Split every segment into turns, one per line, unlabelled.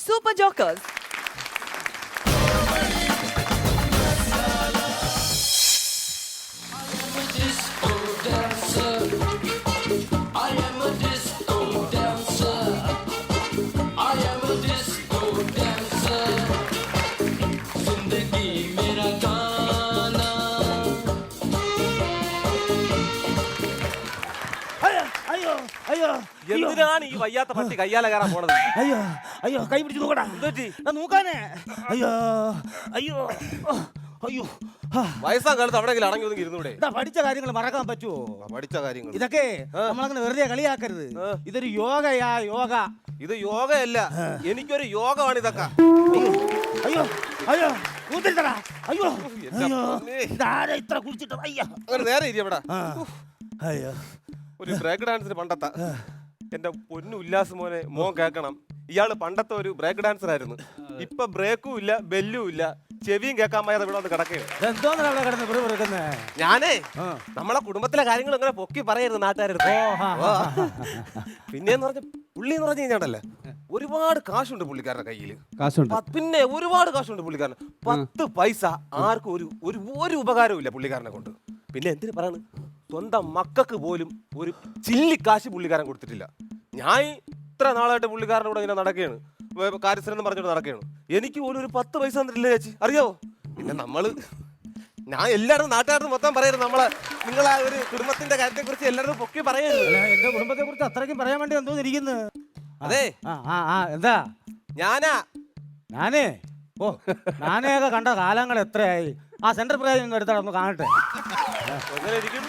Super Jokers.
എന്തിനാണ് ഈ വയ്യാത്ത പട്ടി കയ്യാല കയറാൻ പോണത്?
അയ്യോ അയ്യോ കൈ പിടിച്ച് നോക്കടാ.
എന്തുപറ്റി?
നോക്കാനേ. അയ്യോ അയ്യോ അയ്യോ
വയസ്സാം കാലത്ത് അവിടെ അടങ്ങി ഒതുങ്ങി ഇരുന്നൂടെ?
ഇതാ പഠിച്ച കാര്യങ്ങൾ മറക്കാൻ പറ്റുമോ?
പഠിച്ച കാര്യങ്ങൾ
ഇതൊക്കെ നമ്മളങ്ങനെ വെറുതെ കളിയാക്കരുത്. ഇതൊരു യോഗയാ, യോഗ.
ഇത് യോഗയല്ല, എനിക്കൊരു യോഗമാണ് ഇതൊക്കെ.
അയ്യോ അയ്യോ അയ്യോ ഊത്തിരിത്തടാ. അയ്യോ
എന്റെ
അയ്യോ
പൊന്നേ.
ഇതാരാ ഇത്ര കുടിച്ചിട്ട്? അയ്യോ
അങ്ങനെ നേരെ ഇരി അവിടെ.
അയ്യോ
ഒരു ബ്രേക്ക് ഡാൻസിന് പണ്ടത്തെ എന്റെ പൊന്നു ഉല്ലാസ് മോനെ മോൻ കേക്കണം. ഇയാള് പണ്ടത്തെ ഒരു ബ്രേക്ക് ഡാൻസർ ആയിരുന്നു. ഇപ്പൊ ബ്രേക്കും ഇല്ല, ബെല്ലും ഇല്ല, ചെവിയും കേൾക്കാൻ പോയത് ഇവിടെ വന്ന് കിടക്കുകയാണ്.
എന്തോന്നാ അവിടെ കിടന്ന് വെറുതെ?
ഞാനേ നമ്മളെ കുടുംബത്തിലെ കാര്യങ്ങൾ ഇങ്ങനെ പൊക്കി പറയരുത് നാട്ടുകാരെടുത്ത്. പിന്നെന്ന് പറഞ്ഞ പുള്ളി എന്ന് പറഞ്ഞു കഴിഞ്ഞാണ്ടല്ലേ, ഒരുപാട് കാശുണ്ട് പുള്ളിക്കാരുടെ കയ്യിൽ.
കാശുണ്ട്,
പിന്നെ ഒരുപാട് കാശുണ്ട് പുള്ളിക്കാരന്. 10 പൈസ ആർക്കും ഒരു ഉപകാരവും ഇല്ല പുള്ളിക്കാരനെ കൊണ്ട്. പിന്നെ എന്തിനു പറയാണ്, സ്വന്തം മക്കൾക്ക് പോലും ഒരു ചില്ലിക്കാശ് പുള്ളിക്കാരൻ കൊടുത്തിട്ടില്ല. ഞാൻ ഇത്ര നാളായിട്ട് പുള്ളിക്കാരൻ്റെ കൂടെ ഇങ്ങനെ നടക്കുകയാണ്, കാര്യസ്ഥനെന്ന് പറഞ്ഞിട്ട് നടക്കുകയാണ്. എനിക്ക് പോലും ഒരു 10 പൈസ തന്നിട്ടില്ല ചേച്ചി, അറിയാവോ? പിന്നെ ഞാൻ എല്ലാവരും നാട്ടുകാരും മൊത്തം പറയരുത്, നിങ്ങളെ ഒരു കുടുംബത്തിന്റെ കാര്യത്തെ കുറിച്ച് എല്ലാവരും പൊക്കി പറയരുത്.
എന്റെ കുടുംബത്തെ കുറിച്ച് അത്രയ്ക്കും പറയാൻ വേണ്ടി എന്തോ ഇരിക്കുന്നു.
അതെ
എന്താ
ഞാനേ
ഞാനേക്കെ കണ്ട കാലങ്ങൾ എത്രയായി. ആ സെൻട്രൽ പ്രൈസ് എടുത്താൽ ഒന്ന് കാണട്ടെ.
എങ്ങനെ ഇരിക്കും?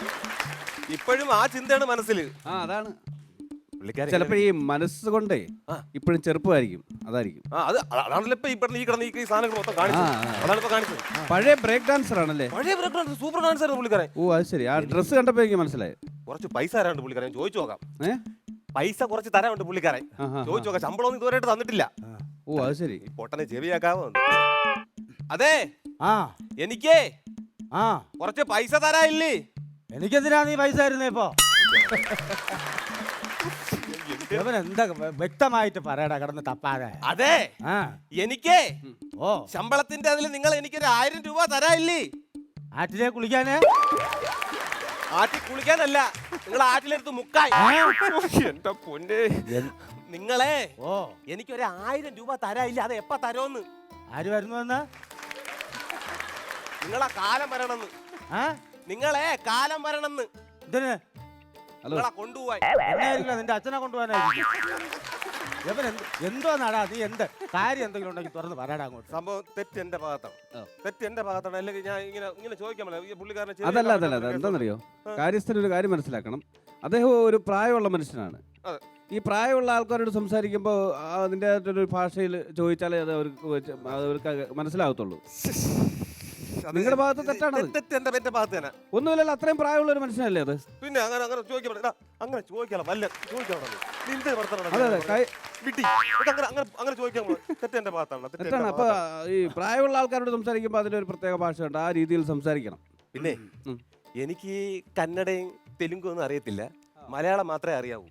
ഇപ്പോഴും ആ ചിന്തയാണ് മനസ്സിൽ.
അതാണ് ചിലപ്പോ ഈ മനസ്സുകൊണ്ടേ ഇപ്പോഴും ചെറുപ്പമായിരിക്കും, അതായിരിക്കും.
അതാണല്ലോ ഇപ്പൊ ഈ സാധനങ്ങൾ മൊത്തം കാണിച്ചത്.
പഴയ ബ്രേക്ക് ഡാൻസർ ആണല്ലേ?
പഴയ ബ്രേക്ക് ഡാൻസർ, സൂപ്പർ ഡാൻസർ ആയിരുന്നു പുള്ളിക്കാരൻ.
ഓ അത് ശരി. ആ ഡ്രസ്സ് കണ്ടപ്പോ എനിക്ക് മനസ്സിലായി.
കുറച്ച് പൈസ തരാണ്ട് പുള്ളിക്കാരൻ, ചോദിച്ചു നോക്കാം. പൈസ കുറച്ച് തരാനുണ്ട് പുള്ളിക്കാരൻ, ചോദിച്ചു നോക്കാം. ശമ്പളം ഒന്നും ഇതുവരെയായിട്ട് തന്നിട്ടില്ല.
ഓ അത് ശരി.
പൊട്ടനെ ചെവിയാക്കാവോ? അതെ എനിക്ക് കുറച്ച് പൈസ തരാനില്ലേ?
എനിക്കെന്തിനാ നീ പൈസ തരുന്നേ? ഇപ്പൊ എന്താ വ്യക്തമായിട്ട് പറയടാ, കിടന്ന് തപ്പാതെ.
അതെ എനിക്ക് ശമ്പളത്തിന്റെ അതിൽ നിങ്ങൾ എനിക്കൊരു 1000 രൂപ തരാനില്ലേ?
ആറ്റിലെ കുളിക്കാനേ?
ആറ്റിൽ കുളിക്കാനല്ല, നിങ്ങൾ ആറ്റിലെടുത്ത് മുക്കാൻ. എന്റെ പൊന്നെ, നിങ്ങളെ എനിക്കൊരു 1000 രൂപ തരാനില്ല. അത് എപ്പ തരോന്ന്?
ആര് വരുന്നു?
നിങ്ങളെ കാലം വരണമെന്ന്. നിങ്ങളെ കാലം വരണമെന്ന്.
ഇതിന്
നിങ്ങളെ കൊണ്ടുപോവാൻ.
നിന്റെ അച്ഛനെ കൊണ്ടുപോകാനായിരിക്കും. എന്തോ നാടാ നീ? എന്ത് കാര്യം എന്തെങ്കിലും ഉണ്ടെങ്കിൽ തുറന്ന് പറയാടാ അങ്ങോട്ട്.
സംഭവം തെറ്റ് എന്റെ ഭാഗത്താണ്. അല്ലെങ്കിൽ ഞാൻ ഇങ്ങനെ ചോദിക്കാൻ പുള്ളിക്കാരനെ.
അതല്ല എന്താണെന്നറിയോ, കാര്യസ്ഥന് ഒരു കാര്യം മനസ്സിലാക്കണം. അദ്ദേഹം ഒരു പ്രായമുള്ള മനുഷ്യനാണ്. ഈ പ്രായമുള്ള ആൾക്കാരോട് സംസാരിക്കുമ്പോൾ അതിൻ്റെ ഒരു ഭാഷയിൽ ചോദിച്ചാലേ അത് അവർക്ക് മനസ്സിലാകത്തുള്ളൂ. നിങ്ങളുടെ ഭാഗത്ത് തെറ്റാണ്.
എന്റെ ഭാഗത്ത് തന്നെ
ഒന്നുമില്ലല്ലോ, അത്രയും പ്രായമുള്ള ഒരു മനുഷ്യനല്ലേ അത്.
പിന്നെ അങ്ങനെ ചോദിക്കാൻ അങ്ങനെ ചോദിക്കണം. വല്ല ചോദിക്കണം. തെറ്റെന്റെ ഭാഗത്താണ്.
തെറ്റാണ്. അപ്പൊ ഈ പ്രായമുള്ള ആൾക്കാരോട് സംസാരിക്കുമ്പോൾ അതിന്റെ ഒരു പ്രത്യേക ഭാഷയുണ്ട്, ആ രീതിയിൽ സംസാരിക്കണം.
പിന്നെ എനിക്ക് കന്നഡയും തെലുങ്കും ഒന്നും അറിയത്തില്ല, മലയാളം മാത്രമേ അറിയാവൂ.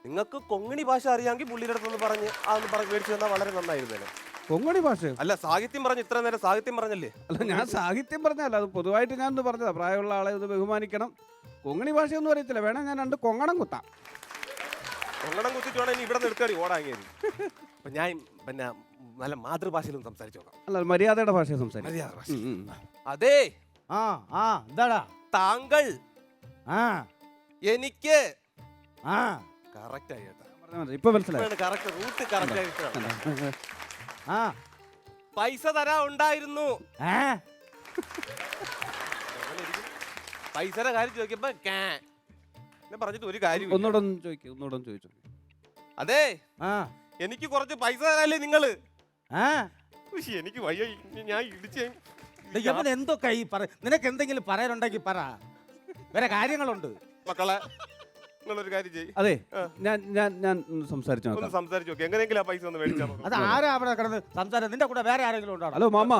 നിങ്ങൾക്ക് കൊങ്ങിണി ഭാഷ അറിയാമെങ്കിൽ പുള്ളിയുടെ അടുത്തൊന്ന് പറഞ്ഞ് അതൊന്ന് പറഞ്ഞ് മേടിച്ചു തന്നാൽ വളരെ നന്നായിരുന്നല്ലോ.
കൊങ്ങണി ഭാഷ
അല്ല, സാഹിത്യം പറഞ്ഞു. ഇത്ര നേരം സാഹിത്യം പറഞ്ഞല്ലേ?
അല്ല, ഞാൻ സാഹിത്യം പറഞ്ഞല്ല, അത് പൊതുവായിട്ട് ഞാൻ ഒന്ന് പറഞ്ഞതാ. പ്രായമുള്ള ആളെ ഒന്ന് ബഹുമാനിക്കണം. കൊങ്ങണി ഭാഷയൊന്നും അറിയത്തില്ല, വേണേ ഞാൻ 2 കൊങ്ങണം കുത്താം.
കൊങ്ങണം കുത്തിട്ട് വേണം ഇനി ഇവിടെ നിന്ന് എടുക്കാടി ഓടാങ്ങിയത്. അപ്പൊ ഞാൻ പിന്നെ നല്ല മാതൃഭാഷയിലും സംസാരിച്ചു നോക്കാം.
അല്ല, മര്യാദയുടെ ഭാഷ സംസാരിക്കും.
അതെ
എന്താടാ
താങ്കൾ എനിക്ക് കറക്റ്റ് ആയി
ഇപ്പൊ മനസ്സിലായി.
റൂട്ട് കറക്റ്റ് ആയിട്ട് പൈസ തരാ ഉണ്ടായിരുന്നു. പൈസയുടെ കാര്യം ചോദിക്കുമ്പോ പറഞ്ഞിട്ട് ഒരു കാര്യം.
ഒന്നുകൂടെ ചോദിച്ചു.
അതെ എനിക്ക് കുറച്ച് പൈസ തരാല്ലേ നിങ്ങള്? എനിക്ക് വയ്യ, ഞാൻ ഇടിച്ചേ.
എന്തൊക്കെ ഈ നിനക്ക് എന്തെങ്കിലും പറയാനുണ്ടെങ്കിൽ പറ, വേറെ കാര്യങ്ങളുണ്ട്.
മക്കളെ നിങ്ങളൊരു കാര്യം ചെയ്യ്.
അതെ, ഞാൻ സംസാരിച്ചു
നോക്കി എങ്ങനെയെങ്കിലും ആ പൈസ ഒന്ന് മേടിച്ചാൽ.
അത് ആരാ അവിടെ കിടന്ന് സംസാരം? നിന്റെ കൂടെ വേറെ ആരെങ്കിലും ഉണ്ടോ?
ഹലോ മാമ,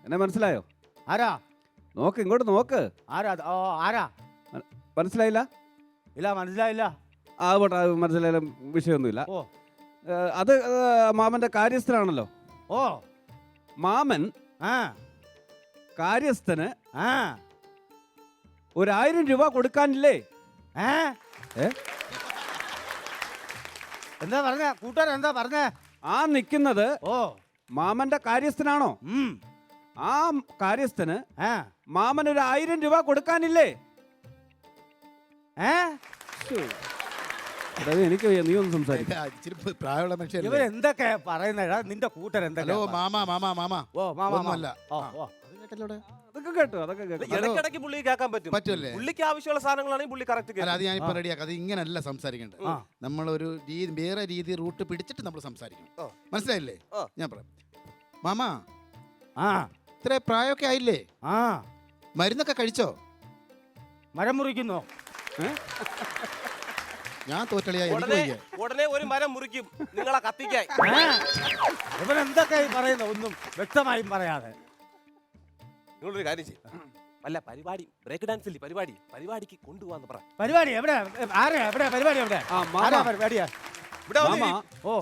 എന്നെ മനസ്സിലായോ?
ആരാ?
നോക്ക്, ഇങ്ങോട്ട് നോക്ക്.
ആരാ?
മനസ്സിലായില്ല?
ഇല്ല, മനസ്സിലായില്ല.
പോട്ടെ, മനസ്സിലായാലും വിഷയമൊന്നുമില്ല. അത് മാമന്റെ കാര്യസ്ഥനാണല്ലോ.
ഓ
മാമൻ
ആ
കാര്യസ്ഥന്
ആ
1000 രൂപ കൊടുക്കാനില്ലേ?
ഏ
ഏ?
എന്താ പറഞ്ഞ കൂട്ടുകാരൻ, എന്താ പറഞ്ഞേ?
ആ നിൽക്കുന്നത്
ഓ
മാമന്റെ കാര്യസ്ഥനാണോ? ആ കാര്യസ്ഥന്
ആ
മാമൻ 1000 രൂപ കൊടുക്കാനില്ലേ?
ഏ
എനിക്ക് വയ്യ, നീ ഒന്ന് സംസാരിക്കും.
ഇച്ചിരി പ്രായമുള്ള മനുഷ്യരല്ലേ.
ഇവരെന്തൊക്കെ പറയുന്നടാ? നിന്റെ കൂട്ടർ എന്തൊക്കെ?
ഹലോ മാമാ മാമാ മാമാ.
ഓ മാമാ
ഒന്നുമല്ല.
ഓ ഓ
അത് കേട്ടല്ലോ ഇവിടെ.
അതൊക്കെ കേട്ടു, അതൊക്കെ കേട്ടു.
ഇടയ്ക്കിടയ്ക്ക് പുള്ളി കേൾക്കാൻ പറ്റും.
പറ്റുമല്ലേ?
പുള്ളിക്ക് ആവശ്യമുള്ള സാധനങ്ങളാണെങ്കിൽ പുള്ളി കറക്റ്റ്
അല്ല അത് ഞാനിപ്പോ റെഡിയാക്കാം. അത് ഇങ്ങനല്ല സംസാരിക്കേണ്ടത്.
ആ.
നമ്മളൊരു വേറെ രീതി റൂട്ട് പിടിച്ചിട്ട് നമ്മൾ സംസാരിക്കണം.
ആ.
മനസ്സിലായില്ലേ?
ആ.
ഞാൻ പറയാം. മാമാ
ആ
ഇത്ര പ്രായമൊക്കെ ആയില്ലേ?
ആ
മരുന്നൊക്കെ കഴിച്ചോ?
മരം മുറിക്കുന്നോ?
ഞാൻ തോറ്റളിയാ, എനിക്ക്
ഉടനെ
വയ്യ.
ഉടനെ ഒരു മരം മുറിക്കും നിങ്ങളെ കത്തിക്കാൻ.
ഇവരെന്തൊക്കെ പറയുന്ന ഒന്നും വ്യക്തമായും പറയാതെ.
നിങ്ങളൊരു കാര്യം ചെയ്യും, അല്ല പരിപാടി ബ്രേക്ക് ഡാൻസ് ഇല്ലേ പരിപാടിക്ക് കൊണ്ടുപോകാന്ന് പറ.
പരിപാടി എവിടെ? ആരെയാ എവിടെ പരിപാടി? എവിടെ
ആ, മാമ.
ആരാ പരിപാടിയാ?
ഇവിടെ വന്ന്
മാമ,
ഇരി.
ഓ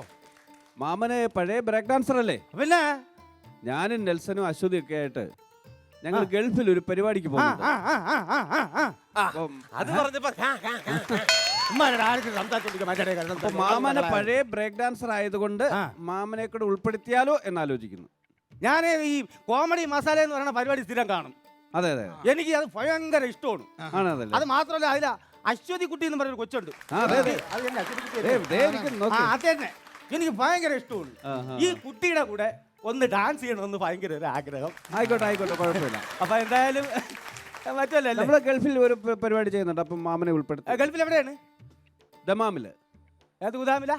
മാമന് പഴയ ബ്രേക്ക് ഡാൻസർ അല്ലേ?
പിന്നെ
ഞാനും നെൽസനും അശ്വതിയും ഒക്കെ ആയിട്ട് ഞങ്ങൾ ഗൾഫിൽ ഒരു പരിപാടിക്ക്
ആ
പോകുന്നുണ്ട്.
ആ ആ ആ ആ ആ ആ
ആ,
അപ്പം
അത് പറഞ്ഞപ്പോ
ഉമ്മാരുടെ ആർക്ക് സംസാരിച്ചോണ്ടിരിക്കുക മറ്റേ
അപ്പൊ മാമന് പഴയ ബ്രേക്ക് ഡാൻസർ ആയതുകൊണ്ട്
ആ.
മാമനെ കൂടെ ഉൾപ്പെടുത്തിയാലോ എന്നാലോചിക്കുന്നു.
ഞാൻ ഈ കോമഡി മസാല എന്ന് പറയുന്ന പരിപാടി സ്ഥിരം കാണും.
അതെ അതെ,
എനിക്ക് അത് ഭയങ്കര ഇഷ്ടമാണ്.
ആണ് അതല്ലേ?
അത് മാത്രമല്ല അതിൽ അശ്വതി കുട്ടി എന്ന് പറയുന്ന കൊച്ചുണ്ട്.
ആ, അതെ, അതെ.
അത് തന്നെ അശ്വതി കുട്ടി
ദേ,
അല്ലേ?
ദേ ഇരിക്കുന്നു,
ആ,
നോക്ക്.
അത് തന്നെ എനിക്ക് ഭയങ്കര ഇഷ്ടമാണ്.
ആ, ആ,
ഈ കുട്ടിയുടെ കൂടെ ഒന്ന് ഡാൻസ് ചെയ്യണമെന്ന് ഭയങ്കര ഒരു ആഗ്രഹം.
ആയിക്കോട്ടെ ആയിക്കോട്ടെ, കുഴപ്പമില്ല.
അപ്പൊ എന്തായാലും മറ്റല്ലേ
നമ്മള് ഗൾഫിൽ ഒരു പരിപാടി ചെയ്യുന്നുണ്ട്, അപ്പം മാമനെ ഉൾപ്പെടുത്തി.
ഗൾഫിൽ എവിടെയാണ്?
ദമാമില്.
ഏത് ഗുദാമില?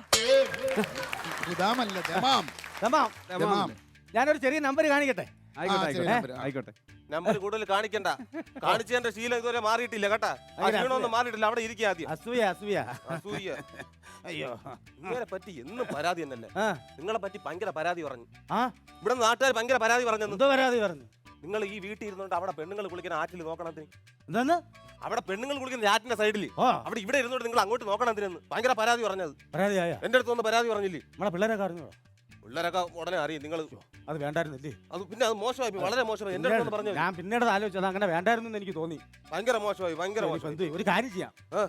ഇതാമല്ല ദമാം.
ദമാം.
ദമാം.
ഞാനൊരു ചെറിയ നമ്പർ കാണിക്കട്ടെ.
ആയിക്കോട്ടെ
ശരി,
ആയിക്കോട്ടെ
നമ്പര്.
ആയിക്കോട്ടെ.
നമ്പർ കൂടുതൽ കാണിക്കണ്ട. കാണിച്ചതിന്റെ ശീലം ഇതുവരെ മാറിയിട്ടില്ല കേട്ടാ. ആ ക്ഷീണമൊന്നും മാറിയിട്ടില്ല. അവിടെ ഇരിക്കുക ആദ്യം.
അസൂയ അസൂയ.
അസൂയ.
അയ്യോ.
നിങ്ങളെ പറ്റി എന്നും പരാതി എന്നല്ലേ?
ആ
നിങ്ങളെ പറ്റി ഭയങ്കര പരാതി പറഞ്ഞു.
ആ
ഇവിടെ നാട്ടുകാർ ഭയങ്കര പരാതി പറഞ്ഞെന്ന്.
എന്തോ പരാതി പറഞ്ഞു?
നിങ്ങൾ ഈ വീട്ടിൽ ഇരുന്നോണ്ട് അവിടെ പെണ്ണുങ്ങൾ കുളിക്കുന്ന ആറ്റിൽ നോക്കണത്.
എന്താന്ന്?
അവിടെ പെണ്ണുങ്ങൾ കുളിക്കുന്ന ആറ്റിന്റെ സൈഡിൽ
ഓ
അവിടെ ഇവിടെ ഇരുന്നോണ്ട് നിങ്ങൾ അങ്ങോട്ട് നോക്കണതിനെന്ന് ഭയങ്കര പരാതി പറഞ്ഞത്.
പരാതിയായ
എന്റെ അടുത്ത് ഒന്ന് പരാതി പറഞ്ഞില്ലേ?
നമ്മളെ പിള്ളേരൊക്കെ അറിഞ്ഞോ?
പിള്ളേരൊക്കെ ഉടനെ അറിയും. നിങ്ങൾ
അത് വേണ്ടായിരുന്നില്ലേ?
അത് പിന്നെ അത് മോശമായി പോയി, വളരെ മോശമായി. എന്റെ അടുത്ത് പറഞ്ഞു
ഞാൻ പിന്നീട് ആലോചിച്ചത് അങ്ങനെ വേണ്ടായിരുന്നു എന്ന് എനിക്ക് തോന്നി.
ഭയങ്കര മോശമായി, ഭയങ്കര
ഇപ്പൊ
മോശമായി.
എന്ത് ചെയ്യും? ഒരു കാര്യം ചെയ്യാം.
ആ.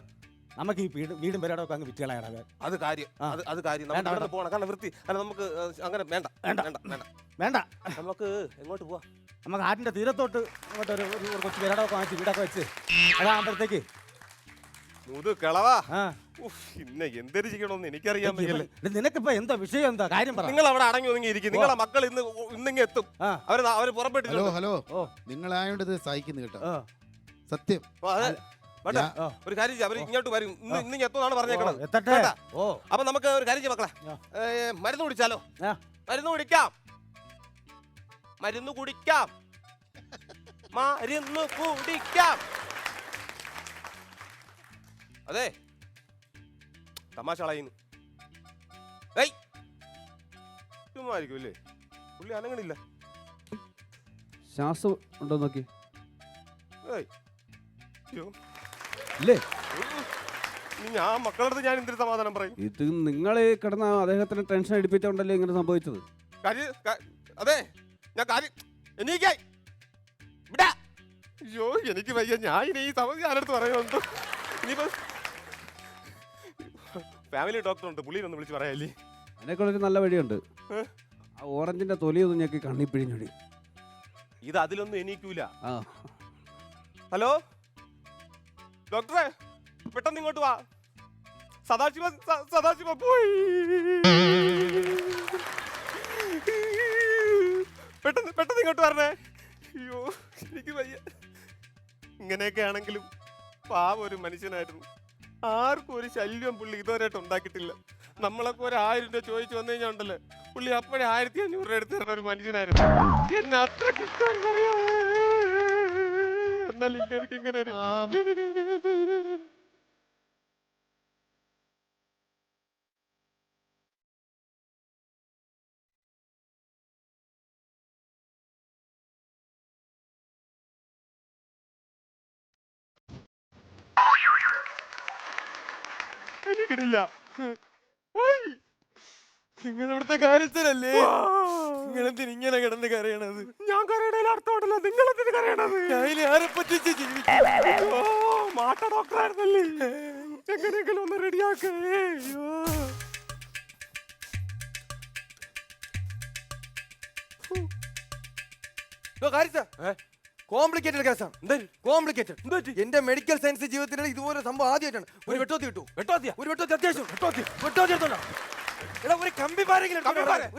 നമുക്ക് ഈ വീടും പേരോടൊക്കെ അങ്ങ് വിറ്റുകളയാണ്.
അത് കാര്യം,
ആ.
അത് കാര്യം. നമുക്ക്
വേണ്ട,
ഇവിടെ പോകണം, കാരണം വൃത്തി. കാരണം നമുക്ക് അങ്ങനെ വേണ്ട
വേണ്ട.
വേണ്ട വേണ്ട.
വേണ്ട,
നമുക്ക് എങ്ങോട്ട് പോവാ?
നമുക്ക് ആറ്റിന്റെ തീരത്തോട്ട് അങ്ങോട്ട് ഒരു കൊച്ചു പേരോടൊക്കെ വാങ്ങിച്ച് വീടൊക്കെ വെച്ച് അതാകുമ്പോഴത്തേക്ക്
മുതു കിളവാ.
ആ
പിന്നെ എന്തൊരു ചെയ്യണമെന്ന് എനിക്കറിയാൻ പറ്റില്ല.
നിനക്കിപ്പോ എന്താ വിഷയം? എന്താ കാര്യം പറ.
നിങ്ങൾ അവിടെ അടങ്ങി ഒതുങ്ങി ഇരിക്കും. നിങ്ങളെ മക്കൾ ഇന്നിങ്ങ് എത്തും.
ആ.
അവര്
ഹലോ
പുറപ്പെട്ടിട്ടുണ്ട്.
ഹലോ.
ഓ
നിങ്ങളായോണ്ട് ഇത് സഹിക്കുന്നു കേട്ടോ.
ഓ
സത്യം.
ഓ, അതെ. വേണ്ട.
ഓ.
ഒരു കാര്യം ചെയ്യ്, അവര് ഇങ്ങോട്ട് വരും. ഇന്നിങ്ങ് എത്തുമെന്നാണ് പറഞ്ഞേക്കണത്.
എത്തട്ടെ.
കേട്ടാ?
ഓ
അപ്പൊ നമുക്ക് ഒരു കാര്യം ചെയ്യാം മക്കളെ. മരുന്ന് കുടിച്ചാലോ?
ആ.
മരുന്ന് കുടിക്കാം. മരുന്ന് കുടിക്കാം. മരുന്ന് കുടിക്കാം. അതെ, തമാശ കളയുന്നു. ചുമ്മായിരിക്കും അല്ലേ? പുള്ളി അനങ്ങണില്ല.
ശ്വാസം ഉണ്ടോ നോക്കി.
ഏയ്. അയ്യോ.
ഇല്ലേ?
ഇനി ഞാൻ മക്കളുടെ അടുത്ത് ഞാൻ എന്തൊരു സമാധാനം പറയും?
ഇത് നിങ്ങൾ കിടന്ന അദ്ദേഹത്തിന് ടെൻഷൻ അടിപ്പിച്ചോണ്ടല്ലേ ഇങ്ങനെ സംഭവിച്ചത്.
അതെ, ഞാൻ കാര്യം എനിക്കായി വിടാ. അയ്യോ എനിക്ക് വയ്യ. ഞാൻ ഇനി ഈ സമയം ആരടുത്ത് പറയുന്നുണ്ട്. ഇനിയിപ്പോ ഫാമിലി ഡോക്ടർ ഉണ്ട്, പുള്ളിനൊന്ന് വിളിച്ച് പറയാല്ലേ?
അതിനേക്കുള്ളൊരു നല്ല വഴിയുണ്ട്. ആ ഓറഞ്ചിന്റെ തൊലിയൊന്നും ഞെക്കി കണ്ണി പിഴിഞ്ഞൊടി.
ഇത് അതിലൊന്നും എണീക്കൂല.
ആ
ഹലോ ഡോക്ടറെ, പെട്ടെന്ന് ഇങ്ങോട്ട് വാ. സദാശിവ പോയി. പെട്ടെന്ന് ഇങ്ങോട്ട് വരണേ. അയ്യോ എനിക്ക് വയ്യ. ഇങ്ങനെയൊക്കെ ആണെങ്കിലും പാവ ഒരു മനുഷ്യനായിരുന്നു. ആർക്കും ഒരു ശല്യം പുള്ളി ഇതുവരെയായിട്ട് ഉണ്ടാക്കിയിട്ടില്ല. നമ്മളൊക്കെ ഒരു 1000 രൂപ ചോദിച്ചു വന്നു കഴിഞ്ഞാൽ ഉണ്ടല്ലോ, പുള്ളി അപ്പോഴേ 1500 രൂപ എടുത്ത് തരുന്ന ഒരു മനുഷ്യനായിരുന്നു. എന്നെ അത്ര കിട്ടാൻ പറയാ. എന്നാലും എനിക്ക് ഇങ്ങനെ ഒരു എനിക്കിടില്ല.
നിങ്ങളിവിടുത്തെ കാര്യസ്ഥരല്ലേ? നിങ്ങളെന്തിന് ഇങ്ങനെ കിടന്ന് കരയണത്?
ഞാൻ കരയണതിൽ അർത്ഥമുണ്ടല്ലോ, നിങ്ങളെന്തിന് കരയണത്?
ഞാൻ ആരെ പറ്റിച്ച് ജീവിക്കും?
മാട്ട ഡോക്ടറായിരുന്നല്ലേ, എങ്ങനെയെങ്കിലും ഒന്ന് റെഡിയാക്കേ.
കോംപ്ലിക്കേറ്റഡ് കേസാണ്. കോംപ്ലിക്കേറ്റഡ്. എന്റെ മെഡിക്കൽ സയൻസ് ജീവിതത്തിൽ ഇതുപോലെ സംഭവം ആദ്യമായിട്ടാണ്. ഒരു വെട്ടോത്തി കിട്ടു. ഒരു വെട്ടോത്തി അത്യാവശ്യം. വെട്ടോത്തി എടുത്തോണ്ടാ. എടാ ഒരു കമ്പി പാരെങ്കിലും ഒരു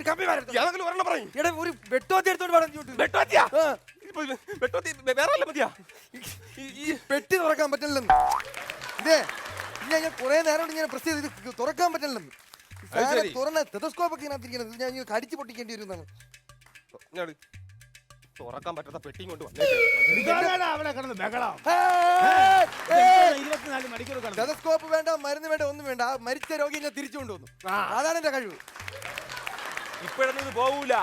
കമ്പി പാര.
ഏതെങ്കിലും ഒരെണ്ണം പറയും.
എടാ ഒരു വെട്ടോത്തി എടുത്തോണ്ട് വേണം ഇങ്ങോട്ട്.
വെട്ടോത്തിയാ? വെട്ടോത്തി വേറെ വല്ല മതിയാ?
ഈ പെട്ടി തുറക്കാൻ പറ്റില്ലെന്ന്. ഇതേ ഞാൻ കുറെ നേരം ഇങ്ങനെ പ്രസ് ചെയ്ത് ഇത് തുറക്കാൻ പറ്റില്ലെന്ന്. തുറന്ന ടെതസ്കോപ്പ് ഒക്കെ ഇതിനകത്തിരിക്കുന്നത് ഞാൻ ഇങ്ങനെ കടിച്ചു പൊട്ടിക്കേണ്ടി വരുന്നതാണ്.
തുറക്കാൻ പറ്റാത്ത പെട്ടിയും കൊണ്ട്
അവിടെ കിടന്ന് ബഹളം. 24 മണിക്കൂർ കിടന്നു.
ടെതസ്കോപ്പ് വേണ്ട, മരുന്ന് വേണ്ട, ഒന്നും വേണ്ട. ആ മരിച്ച രോഗിയെ ഞാൻ തിരിച്ചു കൊണ്ടുവന്നു. അതാണ് എന്റെ കഴിവ്.
ഇപ്പോഴൊന്നും ഇത് പോവൂല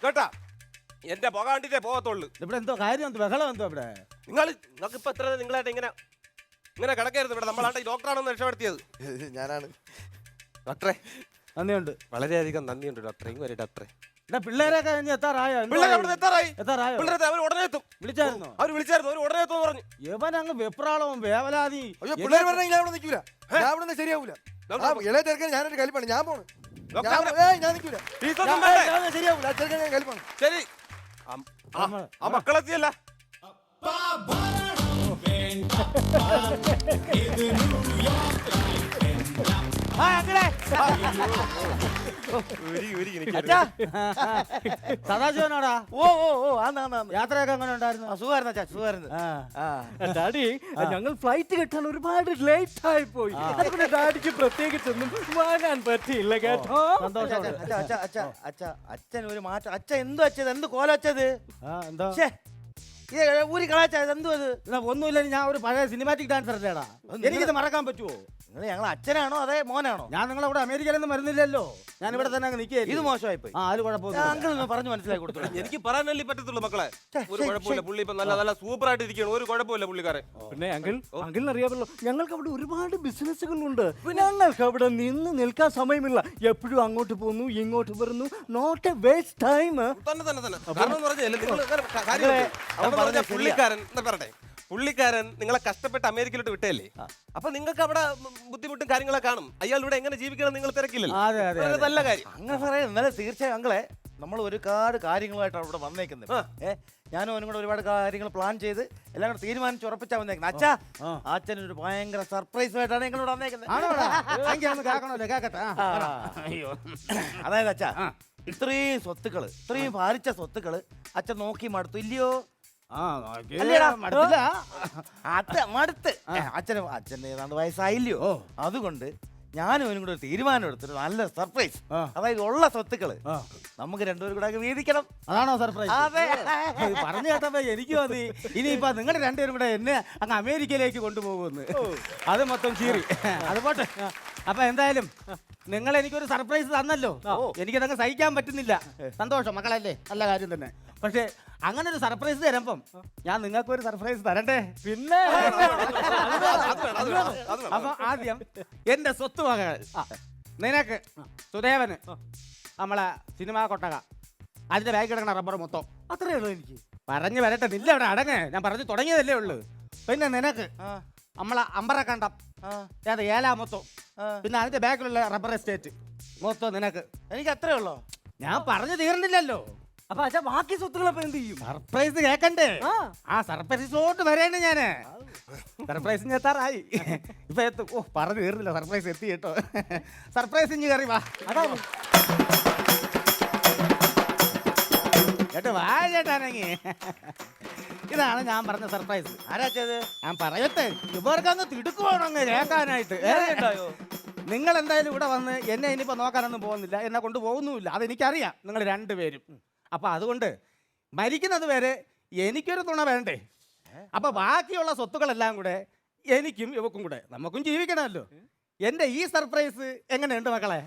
കേട്ടാ. എന്റെ പുക കണ്ടിട്ടേ പോകത്തുള്ളു.
ഇവിടെ എന്തോ കാര്യം, എന്തോ ബഹളം, എന്തോ ഇവിടെ?
നിങ്ങൾക്ക് ഇപ്പൊ എത്ര നിങ്ങളായിട്ട് ഇങ്ങനെ കിടക്കരുത്. ഇവിടെ നമ്മളാണ്ട് ഡോക്ടറാണെന്ന് രക്ഷപ്പെടുത്തിയത്
ഞാനാണ്. ഡോക്ടറെ
നന്ദിയുണ്ട്,
വളരെയധികം നന്ദിയുണ്ട് ഡോക്ടറെ. ഇങ്ങ് ഡോക്ടറെ.
പിള്ളേരൊക്കെ എത്താറായോ?
അവർ ഉടനെ എത്തും.
വിളിച്ചായിരുന്നോ?
അവർ ഉടനെ എത്തും പറഞ്ഞു.
യവൻ അങ്ങ് വെപ്രാളവും വേവലാതി.
അയ്യോ പിള്ളേർ പറഞ്ഞാൽ ഞാൻ ഇവിടെ നിൽക്കൂല. ഞാൻ ഇവിടെ നിന്ന് ശരിയാവൂല. ഇളയ ചെറുക്കൻ ഞാനൊരു കലിപ്പാണ്. ഞാൻ പോണു. ഞാൻ നിൽക്കൂല. ശരിയാവൂല. ആ ചെറുക്കൻ ഞാൻ കലിപ്പാണ്.
ശരി, ആ മക്കളെത്തിയല്ല.
സദാശിവനാടാ?
ഓ ഓ ഓ
യാത്രയൊക്കെ എങ്ങനെ ഉണ്ടായിരുന്നു?
സുഖമായിരുന്നു.
ഡാഡി, ഞങ്ങൾ ഫ്ലൈറ്റ് കിട്ടാൻ ഒരുപാട് ലേറ്റ് ആയി പോയി. അതുകൊണ്ട് ഡാഡിക്ക് പ്രത്യേകിച്ചൊന്നും വാങ്ങാൻ പറ്റിയില്ല കേട്ടോ.
അച്ഛൻ ഒരു മാറ്റം. അച്ഛൻ എന്തോ അച്ഛത്, എന്ത് കോലച്ചത്?
എന്തോ
ഊരി കളാച്ചത് എന്തോ അത്?
ഒന്നുമില്ല, ഞാൻ ഒരു പഴയ സിനിമാറ്റിക് ഡാൻസർ അല്ലേടാ. എനിക്കിത് മറക്കാൻ പറ്റുമോ?
നിങ്ങൾ ഞങ്ങൾ അച്ഛനാണോ അതേ മോനാണോ?
ഞാൻ നിങ്ങളവിടെ അമേരിക്കയിലൊന്നും വരുന്നില്ലല്ലോ. ഞാൻ ഇവിടെ തന്നെ അങ്ങ് നിൽക്കുക.
ഇത് മോശമായി പോയി.
അത് കുഴപ്പമൊന്നും.
അങ്കിളൊന്ന് പറഞ്ഞു മനസ്സിലാക്കി കൊടുത്തു.
എനിക്ക് പറയാനല്ലേ പറ്റത്തുള്ളൂ മക്കളെ. ഒരു കുഴപ്പമില്ല, പുള്ളി ഇപ്പൊ നല്ല സൂപ്പർ ആയിട്ട് ഇരിക്കുകയാണ്. ഒരു കുഴപ്പമില്ല പുള്ളിക്കാരൻ.
പിന്നെ അങ്കിളിന് അറിയാമല്ലോ, ഞങ്ങൾക്ക് അവിടെ ഒരുപാട് ബിസിനസ്സുകളുണ്ട്. ഞങ്ങൾക്ക് അവിടെ നിന്ന് നിൽക്കാൻ സമയമില്ല. എപ്പോഴും അങ്ങോട്ട് പോകുന്നു, ഇങ്ങോട്ട് വരുന്നു. Not a waste time.
പുള്ളിക്കാരൻ നിങ്ങളെ കഷ്ടപ്പെട്ട് അമേരിക്കയിലോട്ട് വിട്ടല്ലേ. അപ്പൊ നിങ്ങൾക്ക് അവിടെ ബുദ്ധിമുട്ടും കാര്യങ്ങളൊക്കെ കാണും. അയാൾ ഇവിടെ എങ്ങനെ ജീവിക്കണം നിങ്ങൾ തിരക്കില്ലല്ലോ. നല്ല കാര്യം.
അങ്ങനെ പറയാം. എന്നാലും തീർച്ചയായും അങ്ങളെ നമ്മൾ ഒരുപാട് കാര്യങ്ങളുമായിട്ടാണ് ഇവിടെ വന്നേക്കുന്നത്. ഞാനും അവനും കൂടെ ഒരുപാട് കാര്യങ്ങൾ പ്ലാൻ ചെയ്ത് എല്ലാം കൂടെ തീരുമാനിച്ച് ഉറപ്പിച്ചാ വന്നേക്കുന്നത്. അച്ഛാ, അച്ഛനൊരു ഭയങ്കര സർപ്രൈസ് ആയിട്ടാണ് നിങ്ങളിവിടെ വന്നേക്കുന്നത്. അയ്യോ, അതായത് അച്ഛാ, ഇത്രയും സ്വത്തുക്കള്, ഇത്രയും ഭാരിച്ച സ്വത്തുക്കള് അച്ഛൻ നോക്കി മടുത്തു ഇല്ലയോ? മടുത്ത് അച്ഛന് ഏതാണ്ട് വയസ്സായില്ലയോ? അതുകൊണ്ട് ഞാനും അവനും കൂടെ ഒരു തീരുമാനം എടുത്തിട്ട് നല്ല സർപ്രൈസ്. അതായത് ഉള്ള സ്വത്തുക്കള് നമുക്ക് രണ്ടുപേരും കൂടെ വീതിക്കണം.
അതാണോ സർപ്രൈസ്?
അതെ.
പറഞ്ഞു കേട്ടപ്പോ എനിക്ക് മതി ഇനിയിപ്പോ നിങ്ങളുടെ രണ്ടുപേരും കൂടെ എന്നെ അങ്ങ് അമേരിക്കയിലേക്ക് കൊണ്ടുപോകുമെന്ന്. അത് മൊത്തം ചീറി. അത് പോട്ടെ. അപ്പൊ എന്തായാലും നിങ്ങൾ എനിക്കൊരു സർപ്രൈസ് തന്നല്ലോ. എനിക്കതങ്ങ് സഹിക്കാൻ പറ്റുന്നില്ല. സന്തോഷം മക്കളല്ലേ, നല്ല കാര്യം തന്നെ. പക്ഷെ അങ്ങനെ ഒരു സർപ്രൈസ് തരുമ്പം ഞാൻ നിങ്ങൾക്ക് ഒരു സർപ്രൈസ് തരണ്ടേ? പിന്നെ അപ്പൊ ആദ്യം എന്റെ സ്വത്ത് വകകൾ നിനക്ക്, സുദേവന്, നമ്മളെ സിനിമാ കൊട്ടക, അതിന്റെ ബാഗ് കിടക്കണ റബ്ബർ മൊത്തം.
അത്രയേ ഉള്ളൂ എനിക്ക്.
പറഞ്ഞു വരട്ടെ, നില്ല അവിടെ അടങ്ങ്. ഞാൻ പറഞ്ഞു തുടങ്ങിയതല്ലേ ഉള്ളു. പിന്നെ നിനക്ക് നമ്മളെ അമ്പറക്കണ്ടം, ഏത് ഏലാ മൊത്തം, പിന്നെ അതിന്റെ ബാക്കിലുള്ള റബ്ബർ എസ്റ്റേറ്റ് മൊത്തം നിനക്ക്.
എനിക്ക് അത്രേ ഉള്ളോ?
ഞാൻ പറഞ്ഞു തീർന്നില്ലല്ലോ.
അപ്പൊ അച്ഛാ ബാക്കി സ്വത്തുക്കളൊക്കെ എന്ത് ചെയ്യും?
സർപ്രൈസ് കേക്കണ്ടേ? ആ സർപ്രൈസോട്ട് വരേണ്ട ഞാന്. സർപ്രൈസ് എത്താറായി. ഇപ്പൊ എത്തും. ഓ, പറഞ്ഞു തീർന്നില്ല, സർപ്രൈസ് എത്തി കേട്ടോ. സർപ്രൈസ് ഇഞ്ഞ് കയറി വാ.
അതാണ്
കേട്ടോ, വാ ചേട്ടാനെങ്കി. ഇതാണ് ഞാൻ പറഞ്ഞ സർപ്രൈസ്.
ആരാ ചെയ്ത്?
ഞാൻ പറയട്ടെ, ഇവർക്കങ്ങ് തിടുക്കുവാണങ്ങ് കേൾക്കാനായിട്ട്. നിങ്ങൾ എന്തായാലും ഇവിടെ വന്ന് എന്നെ ഇനിയിപ്പോ നോക്കാനൊന്നും പോകുന്നില്ല, എന്നെ കൊണ്ട് പോകുന്നുമില്ല. അതെനിക്കറിയാം നിങ്ങൾ രണ്ടുപേരും. അപ്പൊ അതുകൊണ്ട് മരിക്കുന്നത് വരെ എനിക്കൊരു തുണ വേണ്ടേ? അപ്പൊ ബാക്കിയുള്ള സ്വത്തുക്കളെല്ലാം കൂടെ എനിക്കും ഇവക്കും കൂടെ, നമുക്കും ജീവിക്കണമല്ലോ. എന്റെ ഈ സർപ്രൈസ് എങ്ങനെയുണ്ട് മക്കളെ?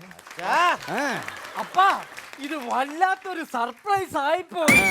അപ്പാ, ഇത് വല്ലാത്തൊരു സർപ്രൈസ് ആയിപ്പോയി.